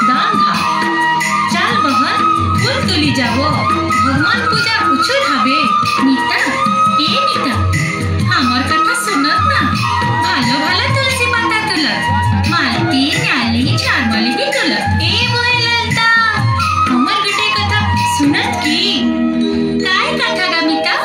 दान धा चल बहन फूल तुली जाबो भगवान पूजा उछुर हाबे नीता ए नीता हमर कथा सुनत ना भालो भालो तुलसी पाता तुलत मालती न्याली चारमाली भी तुलत ए मोहे ललता हमर गुटे कथा सुनत की काय कथा गा मीता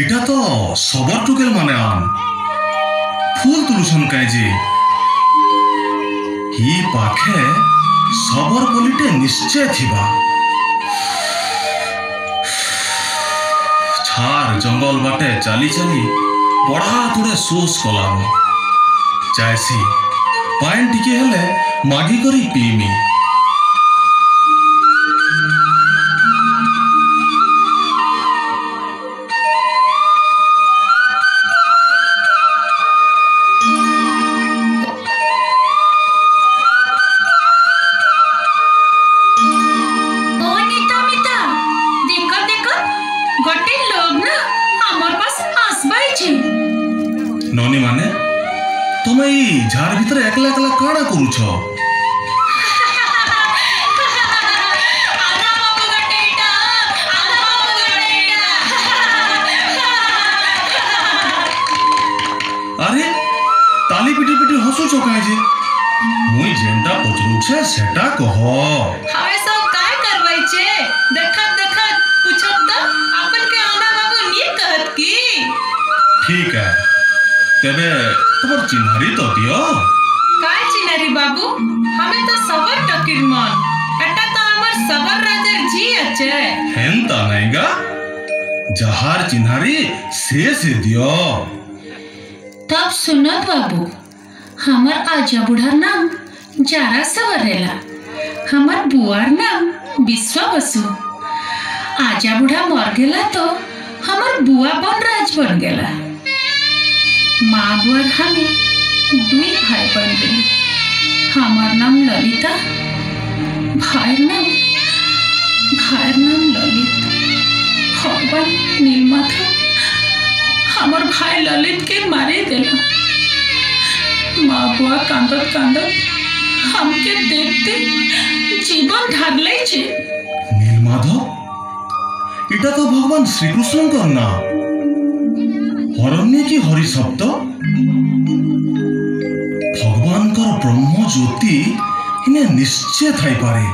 इटा तो सबर टुकेल माने आम फूल तुलुसन काजे ही पाखे सबर बोलीटे निश्चय थिबा छार जंगल बाटे चाली चाली बड़ा थोड़े सोस कलाम जायसी पाइन टिके हेले मागी करी पीमी ननी माने तुम झाड़ भीतर एकला एकला काना करूछ अरे ताली पिटी पिटी हसुछ काजे मुई जेंटा पचरुछे सेटा कह हवे सब काय करबै छे देखत देखत पूछत त अपन के आना बाबू नी कहत की ठीक है तेबे तोर चिन्हारी तो दियो काय चिन्हारी बाबू हमें तो सबर टकीर मन एटा तो हमर सबर राजर जी अचे हेंता नहींगा जहार चिन्हारी से दियो तब सुनत बाबू हमर आजा बुढ़ार नाम जारा सवरेला हमर बुआर नाम विश्वा बसु आजा बुढ़ा मर गेला तो हमर बुआ बन राज बन गेला माँ बुआर हमें दुई भाई बन गई हमार नाम ललिता भाईर नाम ललित भगवान नीलमाधव हमार भाई ललित के मारे देला माँ बुआ कांदत कांदत हमके देखते जीवन ढागले छे नीलमाधव इटा तो भगवान श्री कृष्ण का नाम हरण्य की हरि शब्द भगवान का ब्रह्म ज्योति इन्हें निश्चय थाई पारे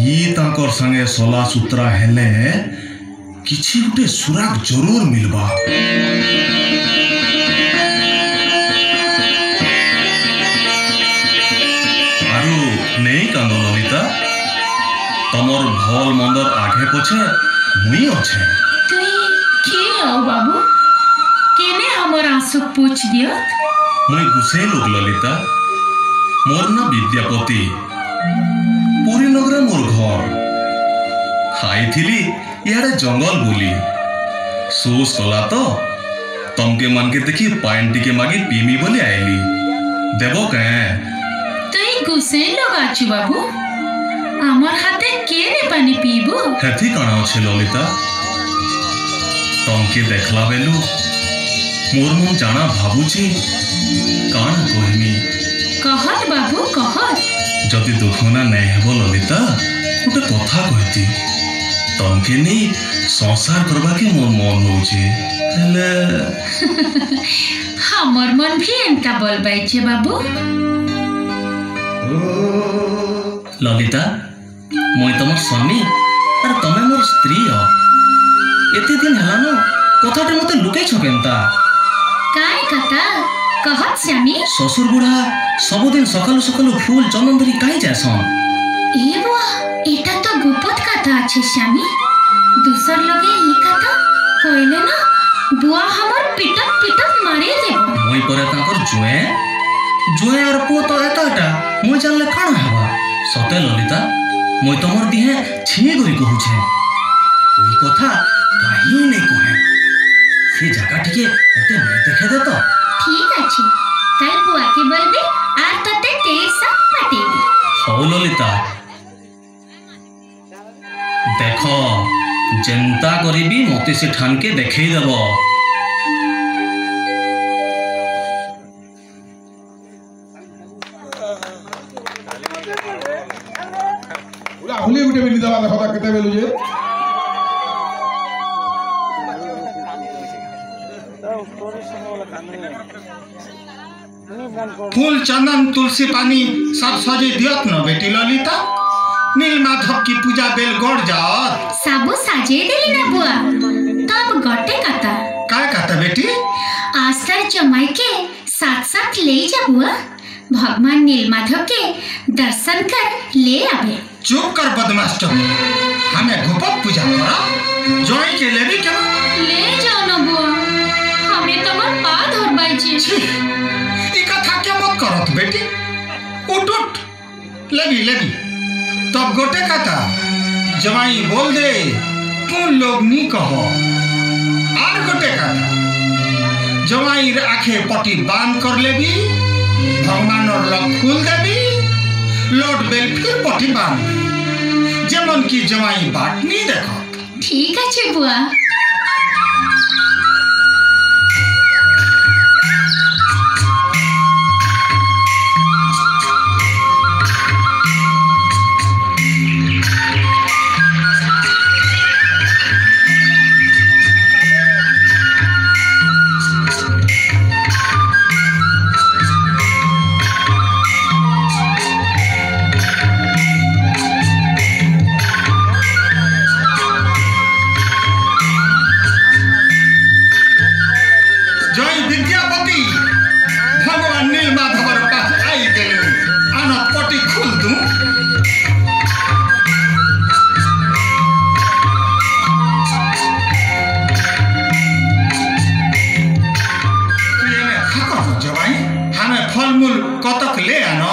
ये तांकर संगे सला सूत्रा हेले किछि गुटे सुराग जरूर मिलबा आरु नहीं कांद ललिता तमर भल मंदर आगे पछे मुई अच्छे तुई के आओ बाबू केने हमर आंसू पूछ दियो मुई गुसे लोक ललिता मोर ना विद्यापति पुरी नगरे मोर घर खाई थिली इे जंगल बुली सोस कला तो तमके मन के देखी पाइन टिके मागी पीमी बोली आईली देवो कहें तुई गुसे लगाचु बाबू आमर हाथे के ने पानी पीबो हेथी कणा अछि ललिता तमके देखला बेलु मोर मन जाना भाबुची काना कहमी कहत बाबू कहत जदि दुखना नै हेबो ललिता गोटे कथा कहती तमके नहीं संसार करबा के मोर मन होउची हेले हमर मन भी एंता बोल बाइचे बाबू ललिता मैं तुम स्वामी और तमे मोर स्त्री हो एते दिन हलान कथाटे मते लुकै छ केनता काय कथा कहत श्यामी ससुर बुढ़ा सबुदिन सकालु सकालु फूल चंदन धरी काई जासन ए बुआ एटा तो गुप्त कथा अछि श्यामी दूसर लगे ई कथा कहले ना बुआ हमर पिटक पिटक मारे देबो मोई परे ताकर जुए जुए और पो तो एताटा मोई जानले काना हेबा सते ललिता मोई तमर दिहे छिए गरी कहू छे ई कथा काहे नै कहे से जगह टिके मते नै देखे दे तो ठीक अछि कल बुआ के बोलबे आ तते तेर सब पटेबी हो ललिता देखो चिंता करीबी मते से ठान के देखई देबो होली गुटे बेली दवा देखा केते बेलु जे फूल चंदन तुलसी पानी सब सजे दियत न बेटी ललिता नील माधव की पूजा बेल गड़ जात सबो साजे देली ना बुआ तब गटे कथा काय कहता बेटी आस्तर जमाई के साथ साथ ले जा बुआ भगवान नीलमाधव के दर्शन कर ले आवे चुप कर बदमाश हमें गुप्त पूजा करा जोई के लेबी क्या ले जाओ ना बुआ हमें तमर पा धर बाईची ई कथा के मत करत बेटी उठ उठ लेबी लेबी तब गोटे कथा जवाई बोल दे कौन लोग नी कहो आर गोटे कथा जवाई आखे पटी बांध कर लेबी भगवान और लग खुल देबी लोट बेल फिर पटी बांध जेमन की जवाई बाट नहीं देखो ठीक है बुआ कतक ले आना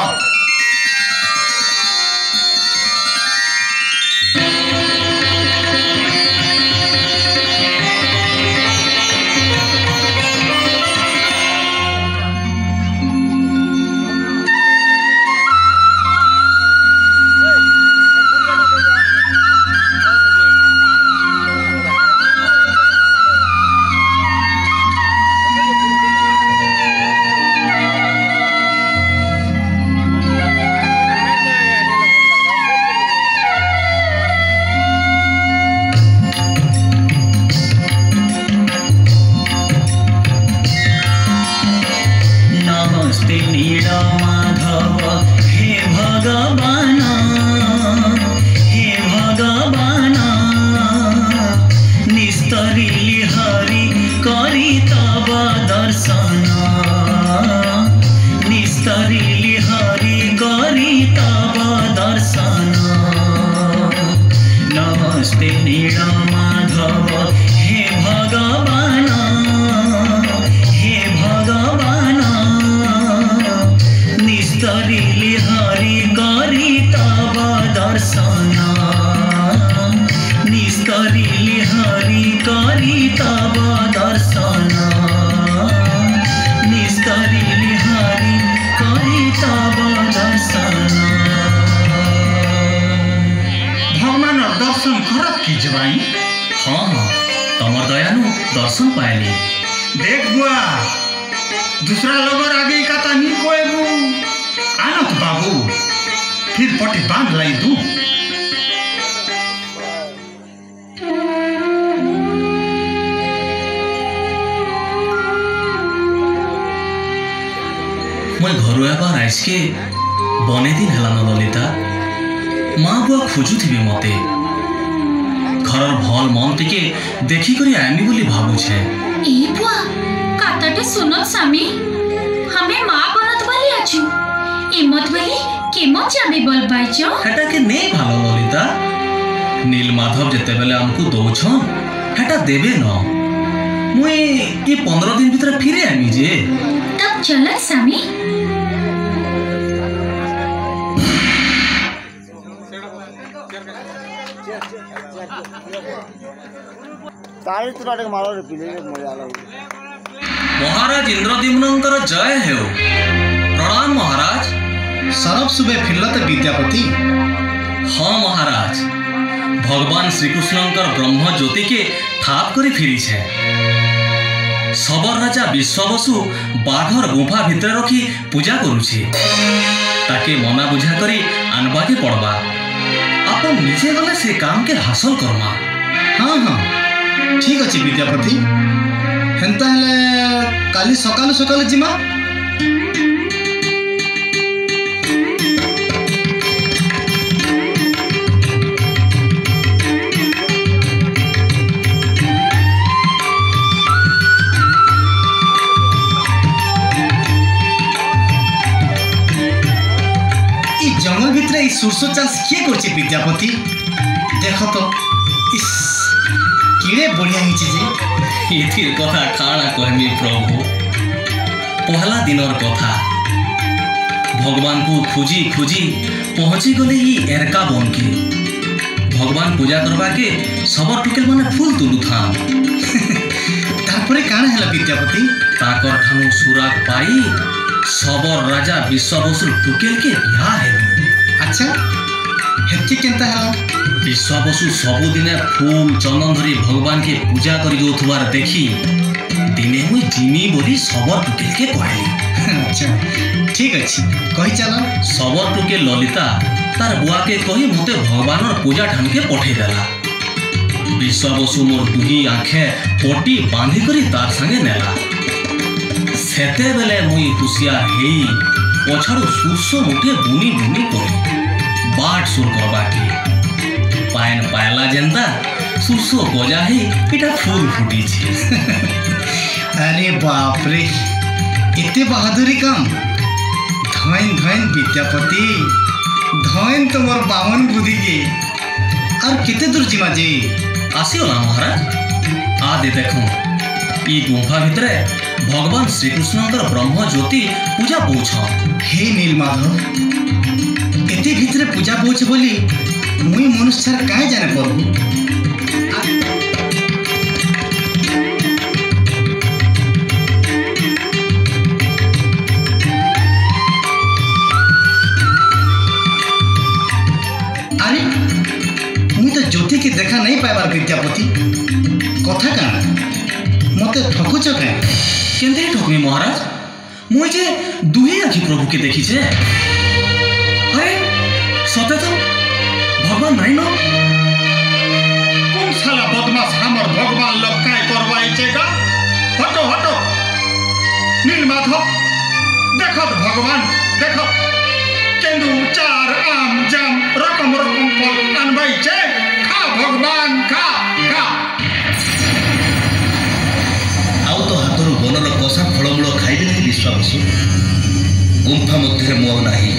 नमस्ते नीलमाधव हे भगवान निस्तरिली हरि करी तब दर्शन निस्त निस्तरिली हरि करी तब दर्शन निस्तरिली हरि करी तब दर्शन भगवान दर्शन करत की जवाई हाँ हाँ तमर दयानु दर्शन पायली देख बुआ दूसरा लोगर आगे का तानी कोई बू आनत बाबू फिर पटी बांध लाई दू मैं घर आबार आइसके बने दिन है न ललिता माँ बुआ खोजुथिबे मते घर भल मन टिके देखिक आइमी बोली भावुछे ए बुआ काताटे सुनत स्वामी हमें माँ बनत वाली आछु एमत वाली केमत जाबे बल पाइछो हेटा के नहीं भालो ललिता नीलमाधव जेते बेले हमको दौछन हेटा देबे न मुई ये 15 दिन भीतर फिरे आमी जे तब चल स्वामी महाराज इंद्रद्युम्नंकर जय हेउ प्रणाम महाराज सरब सुबह फिरलत विद्यापति हाँ महाराज भगवान श्रीकृष्णंकर ब्रह्म ज्योति के ठाप करी फिरी छे सबर राजा विश्वावसु बाघर गुफा भितर रखी पूजा करुछे ताके मना बुझा करी आनबा के पड़बा आपन निजे गले से काम के हासिल करमा हाँ हाँ ठीक अच्छे विद्यापति हेन्ता हेले काली सकालु सकालु जिमा जंगल भितर सुरसो चाष किए कर विद्यापति देख तो इस किड़े बढ़िया एथिर कथा काना कहमी प्रभु पहला दिनर कथा भगवान को खोजी खोजी पहुंची गले ही एरका बन के भगवान पूजा करवा के सबर टुकेल माने फूल तुलु था तारपरे काना हैला विद्यापति ताकर ठानु सुराग पाई सबर राजा विश्वावसु टुकेल के बिहा है अच्छा हेती केनता हैला विश्वावसु सबुदिने फूल चंदन धरी भगवान के पूजा करी जोथुबार देखी दिने मुई जिमी बोली सबर टुकेल के कहली अच्छा ठीक अछि कहि चला सबर टुकेल ललिता तार बुआ के कही मते भगवानर पूजा ठान के पठे देला विश्वावसु मोर दुही आंखे पटी बांधी करी तार संगे नेला सेते बेले मुई खुशिया हेई पछाड़ू सुरसो मुटे बुनी बुनी करे बाट सुर करबा के पायन पायला जेंता सुरसो गजा हे इटा फूल फुटी छे अरे बाप रे इतने बहादुरी काम धन धन विद्यापति धन तुम्हार बावन बुद्धि के और कितने दूर जीवा जे आसियो ना महाराज आ दे देखो ई गुफा भितरे भगवान श्रीकृष्णंकर ब्रह्म ज्योति पूजा पहुँच हे नीलमाधव एते भितरे पूजा पहुँच बोली मुई मनुष्य कहे जाने प्रभु अरे मुई तो ज्योति के देखा नहीं पाइबार विद्यापति कथा काना मते ठकुच के केंदे ठकमी महाराज मुई जे दुही आखि प्रभु के देखी छे अरे सते तो भगवान नहीं न कौन साला बदमाश हमर भगवान लोग काय करवाई छेगा हटो हटो नीलमाधव देखो भगवान देखो केंदू चार आम जाम रकम रकम फल अनबाई छे खा भगवान खा खा आउ तो हाथर बनर कषा फलमूल खाइबे नहीं विश्वावसु गुंफा मध्य मोह नाही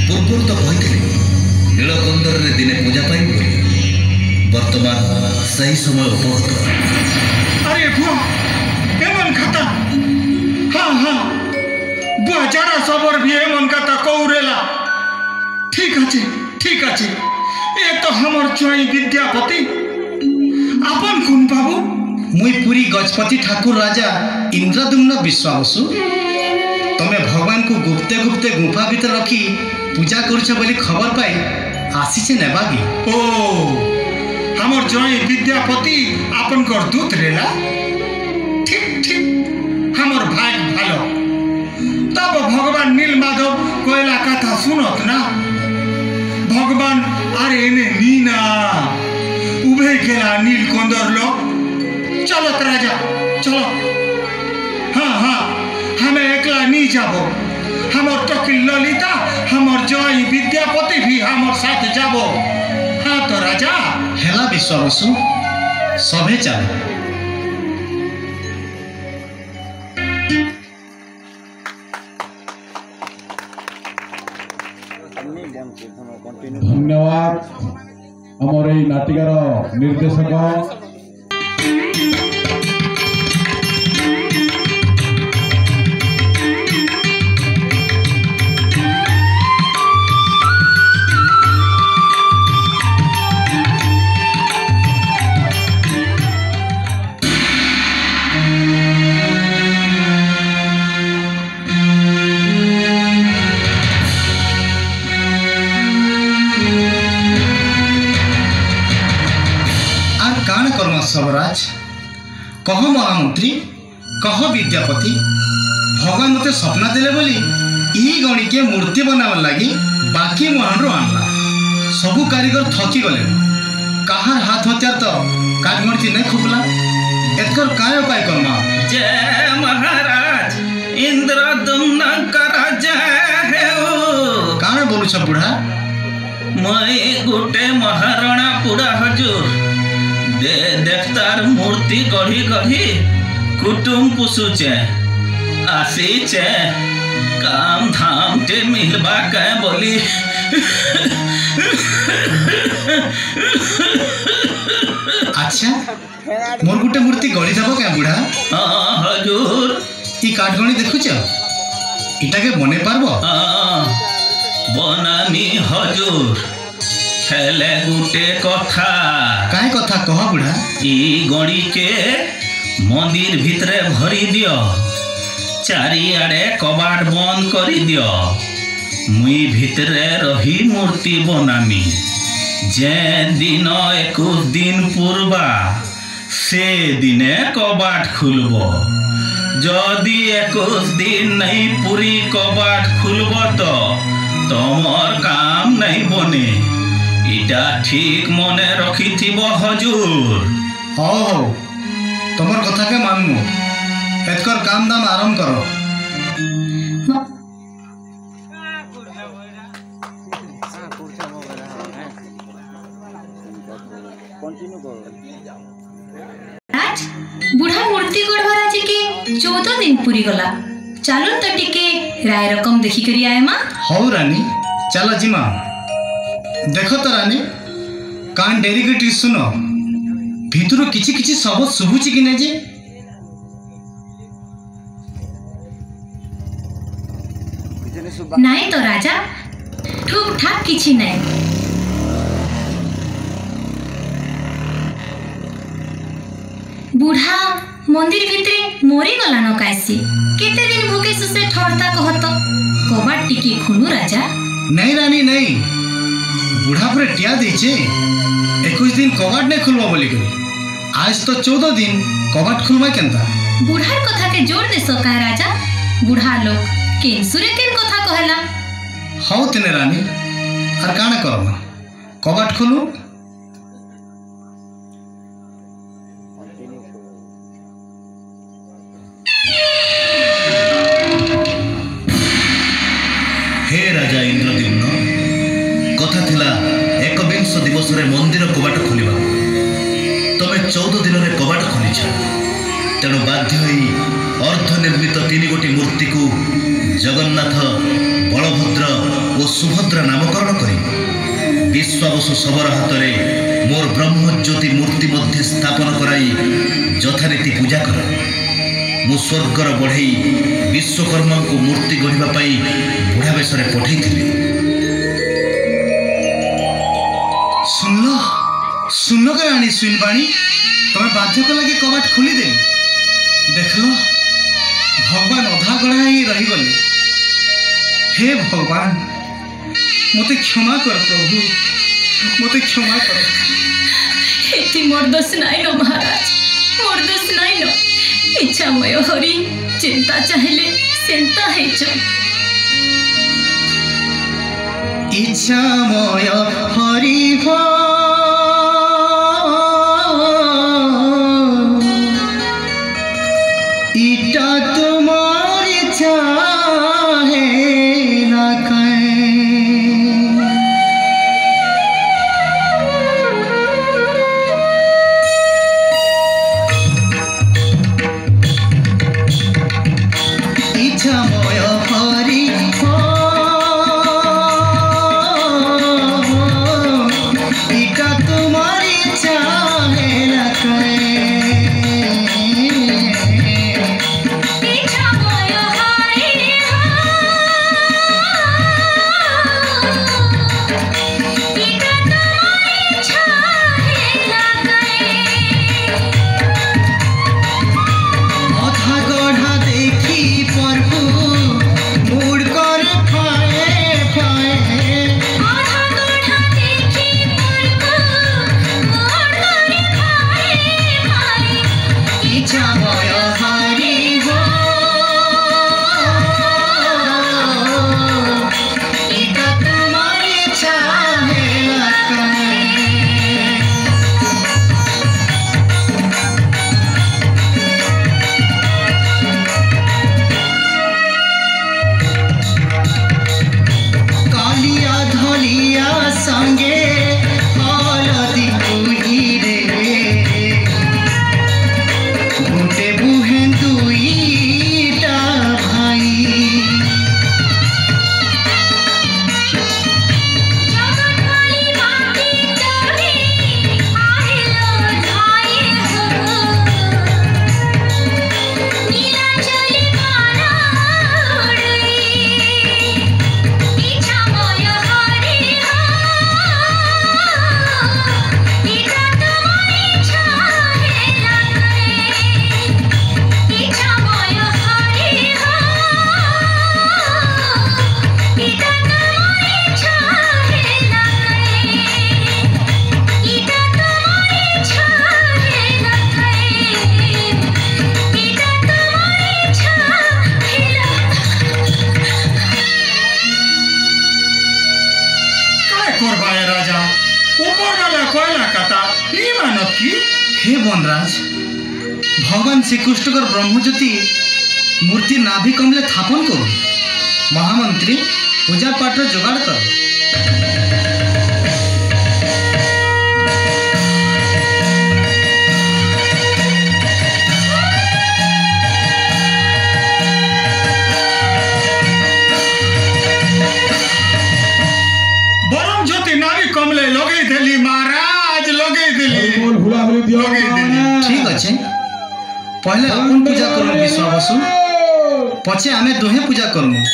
पूर्व तो कहते नीलकंदर रे दिने पूजा पाई वर्तमान सही समय उपगत अरे बुआ एमन खाता हाँ हाँ बुआ जरा सबर भी एमन खाता कौरेला ठीक अच्छे ये तो हमर चुई विद्यापति मुई पुरी गजपति ठाकुर राजा इंद्रदुम्न विश्वाबसु तमे भगवान को गुप्ते गुप्ते गुफा भीतर रखी पूजा करुछ बोली खबर पाई आसीचे नेबागी। ओ हमर जय विद्यापति आपन कर दूत रेला। ठीक ठीक हमर भाग भालो। तब भगवान नीलमाधव कोयला कथा सुनत ना। भगवान अरे ने नीना उभे गेला नील कोंदर लो। चलो राजा चलो। हाँ हाँ हमें एकला नहीं जाबो। हमर टकी ललिता हमर जय विद्यापति भी हमर साथ जाबो। हाँ तो राजा हेला विश्वाबसु सभे चले। धन्यवाद आमर এই नाटिकार निर्देशक सबराज कह महामंत्री कह विद्यापति भगवान मते सपना देले बोली ई गणी के मूर्ति बनावर लगी बाकी महान आनला। सबु कारीगर थकी गले। कहार हाथ हथियार तो काटगणती नहीं खुबला। एतकर काय उपाय करमा। जय महाराज इंद्रदुम्न कर जय हो। काण बोलु छ बुढ़ा। मैं गोटे महाराणा पुरा हजूर दे देवतार मूर्ति गढ़ी गढ़ी कुटुम पुसुचे आसीचे काम धाम टे मिलबा के बोली। अच्छा मोर गुटे मूर्ति गढ़ी देबो के बुढ़ा। हाँ हजूर ई काटगणी देखुछ इटा के बने पारबो। हाँ बनानी हजूर हेले गुटे कथा। काय कथा कह बुढ़ा। ई गणी के मंदिर भितरे भरी दियो चारिआडे कबाट बंद करी दियो। मुई भितरे रही मूर्ति बनामी। जे दिन 21 दिन पूर्वा से दिने कबाट खुलबो। जदि 21 दिन नहीं पूरी कबाट खुलबो तो तमर काम नहीं बने। इटा ठीक मने रखी थिबो हजूर। हो तमर कथा के मानमु। एतकर काम दाम आरंभ करो। आज बुढ़ा मूर्ति गढ़वार आज के 14 दिन पूरी गला। चलो तो टिके राय रकम देखी करी आए मां। हो रानी चलो जिमा। देखो तो रानी कान डेरी के टी सुनो भितरु किछि किछि शब्द शुभुची कि नहीं जे। नहीं तो राजा ठूक ठाक किछि नहीं। बुढ़ा मंदिर भितरे मोरी गला न कैसी केते दिन भूखे सुसे ठहरता कहत कबाट टिकी खुनु राजा। नहीं रानी नहीं बुढ़ा पूरे टिया देचे 21 दिन कबाट नहीं खुलवा बोली करी। आज तो 14 दिन कबाट खुलवा केनता। बुढ़ार कथा के जोर दे सका है राजा। बुढ़ा लोग केन सुरे केन कथा कहला। हाउ तने रानी और काना करबा कबाट खोलू। हे राजा इंद्रद्युम्न कथा थिला 21 दिवस रे मंदिर कबाट खोलिबा। तमे 14 दिन रे कबाट खोलिछ। तेणु बाध्य होई अर्ध निर्मित 3 गोटी मूर्ति को जगन्नाथ बलभद्र और सुभद्रा नामकरण करी विश्वावसु सबर हाथ में मोर ब्रह्मज्योति मूर्ति मध्य स्थापन कराई यथारीति पूजा कर। मु स्वर्गर बढ़ई विश्वकर्मा को मूर्ति गढ़ा बुढ़ा बेश पठई थी। सुनल सुनल के रानी सुनबाणी तुम्हें बाध्य को लगे कबाट खोली दे देख लो भगवान अधा गढ़ा ही रही गले। हे भगवान मते क्षमा कर प्रभु, मते क्षमा कर। एति मोर दोष नाई न महाराज, मोर दोष नाई न। इच्छामय हरि चिंता चाहले सेंता हेच। इच्छामय हरि इटा तुम्हारी चाहे ना इच्छामय हरि इटा तुम्हारी चाहे ना हे बनराज भगवान श्रीकृष्णकर ब्रह्मज्योति मूर्ति नाभि कमले स्थापन करो। महामंत्री पूजा पाठ जोगाड़ कर। ब्रह्म ज्योति नाभि कमले लगे देली महाराज, लगे देली। ठीक अच्छे पहले अपन पूजा करूँ विश्वावसु, पछे आमे दुहे पूजा करूँ।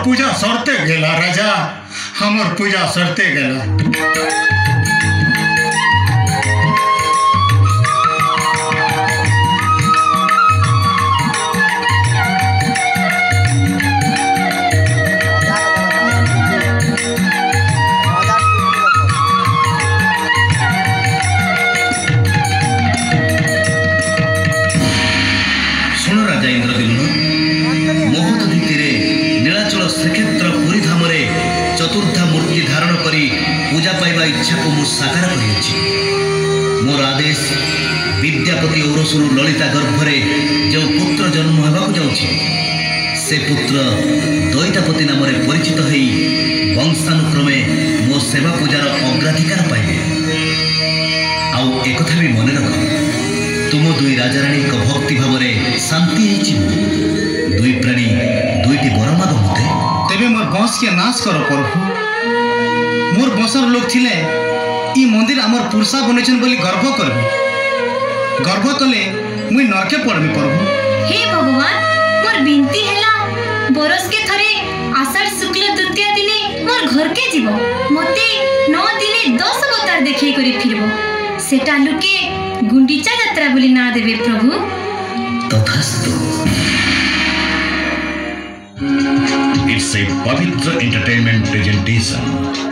पूजा सरते गेला राजा, हमर पूजा सरते गेला। सुन राजा इंद्रद्युम्न, महोदधि तीरे नीलाचल श्रीक्षेत्र पुरी धाम चतुर्था मूर्ति धारण करी पूजा पाइबा इच्छा को मु साकार करिछि। मोर आदेश विद्यापति औरसुनु ललिता गर्भरे जो पुत्र जन्म होगा जाऊँचे से पुत्र दैतापति नाम परिचित हो वंशानुक्रमे मो सेवा पूजार अग्राधिकार पाइबे। आउ एक भी मन रख तुम दुई राजाराणी भक्ति भाव शांति दुई प्राणी दुईटी वर माग मते। तेबे मोर वंश के नाश कर प्रभु। मोर वंशर लोग थिले ई मंदिर आमर पुरुषा बनैछन बोली गर्व करबी। गर्व कले मुई नरके पड़बी प्रभु। हे भगवान मोर बिनती हैला बरस के थरे आषाढ़ शुक्ल द्वितीय दिने मोर घर के जीव मते 9 दिने 10 अवतार देखै करी फिरबो सेटा लुके गुंडीचा यात्रा बोली ना देवे प्रभु। तथास्तु। It's a Pavitra Entertainment presentation.